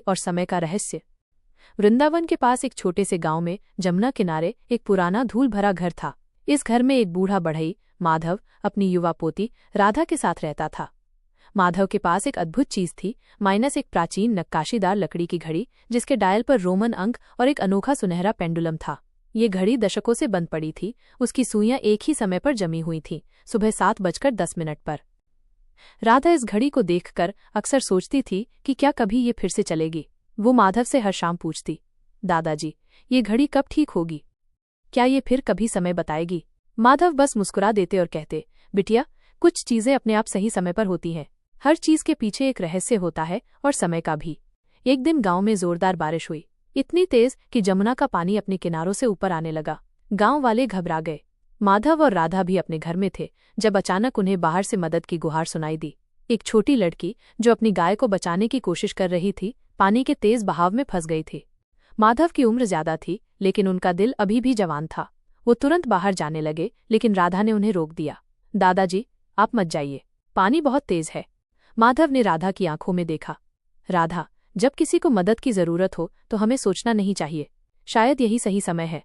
और समय का रहस्य। वृंदावन के पास एक छोटे से गांव में जमुना किनारे एक पुराना धूल भरा घर था। इस घर में एक बूढ़ा बढ़ई माधव अपनी युवा पोती राधा के साथ रहता था। माधव के पास एक अद्भुत चीज थी, माइनस एक प्राचीन नक्काशीदार लकड़ी की घड़ी जिसके डायल पर रोमन अंक और एक अनोखा सुनहरा पेंडुलम था। ये घड़ी दशकों से बंद पड़ी थी। उसकी सुइयां एक ही समय पर जमी हुई थीं, सुबह 7:10 पर। राधा इस घड़ी को देखकर अक्सर सोचती थी कि क्या कभी ये फिर से चलेगी। वो माधव से हर शाम पूछती, दादाजी, ये घड़ी कब ठीक होगी? क्या ये फिर कभी समय बताएगी? माधव बस मुस्कुरा देते और कहते, बिटिया, कुछ चीजें अपने आप सही समय पर होती हैं। हर चीज के पीछे एक रहस्य होता है, और समय का भी। एक दिन गांव में जोरदार बारिश हुई, इतनी तेज कि जमुना का पानी अपने किनारों से ऊपर आने लगा। गांव वाले घबरा गए। माधव और राधा भी अपने घर में थे जब अचानक उन्हें बाहर से मदद की गुहार सुनाई दी। एक छोटी लड़की जो अपनी गाय को बचाने की कोशिश कर रही थी, पानी के तेज बहाव में फंस गई थी। माधव की उम्र ज्यादा थी, लेकिन उनका दिल अभी भी जवान था। वो तुरंत बाहर जाने लगे, लेकिन राधा ने उन्हें रोक दिया। दादाजी, आप मत जाइए, पानी बहुत तेज है। माधव ने राधा की आंखों में देखा। राधा, जब किसी को मदद की जरूरत हो तो हमें सोचना नहीं चाहिए। शायद यही सही समय है।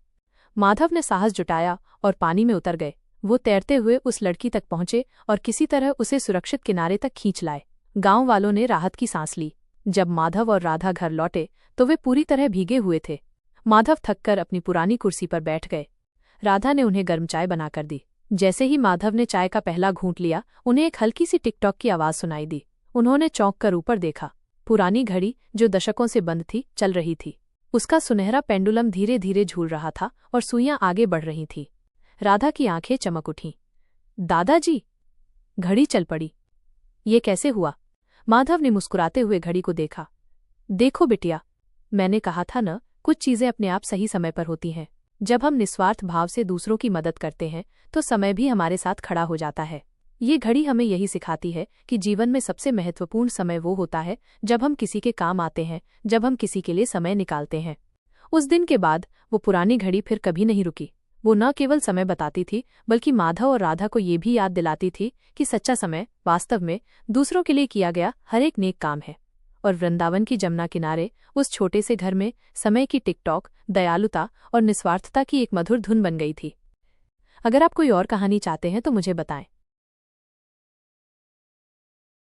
माधव ने साहस जुटाया और पानी में उतर गए। वो तैरते हुए उस लड़की तक पहुंचे और किसी तरह उसे सुरक्षित किनारे तक खींच लाए। गांव वालों ने राहत की सांस ली। जब माधव और राधा घर लौटे तो वे पूरी तरह भीगे हुए थे। माधव थककर अपनी पुरानी कुर्सी पर बैठ गए। राधा ने उन्हें गर्म चाय बनाकर दी। जैसे ही माधव ने चाय का पहला घूंट लिया, उन्हें एक हल्की सी टिकटॉक की आवाज सुनाई दी। उन्होंने चौंक कर ऊपर देखा। पुरानी घड़ी जो दशकों से बंद थी, चल रही थी। उसका सुनहरा पेंडुलम धीरे धीरे झूल रहा था और सुइयां आगे बढ़ रही थीं। राधा की आंखें चमक उठीं। दादाजी, घड़ी चल पड़ी। ये कैसे हुआ? माधव ने मुस्कुराते हुए घड़ी को देखा। देखो बिटिया, मैंने कहा था न, कुछ चीजें अपने आप सही समय पर होती हैं। जब हम निस्वार्थ भाव से दूसरों की मदद करते हैं तो समय भी हमारे साथ खड़ा हो जाता है। ये घड़ी हमें यही सिखाती है कि जीवन में सबसे महत्वपूर्ण समय वो होता है जब हम किसी के काम आते हैं, जब हम किसी के लिए समय निकालते हैं। उस दिन के बाद वो पुरानी घड़ी फिर कभी नहीं रुकी। वो न केवल समय बताती थी, बल्कि माधव और राधा को ये भी याद दिलाती थी कि सच्चा समय वास्तव में दूसरों के लिए किया गया हर एक नेक काम है। और वृंदावन की जमुना किनारे उस छोटे से घर में समय की टिकटॉक, दयालुता और निस्वार्थता की एक मधुर धुन बन गई थी। अगर आप कोई और कहानी चाहते हैं तो मुझे बताएं।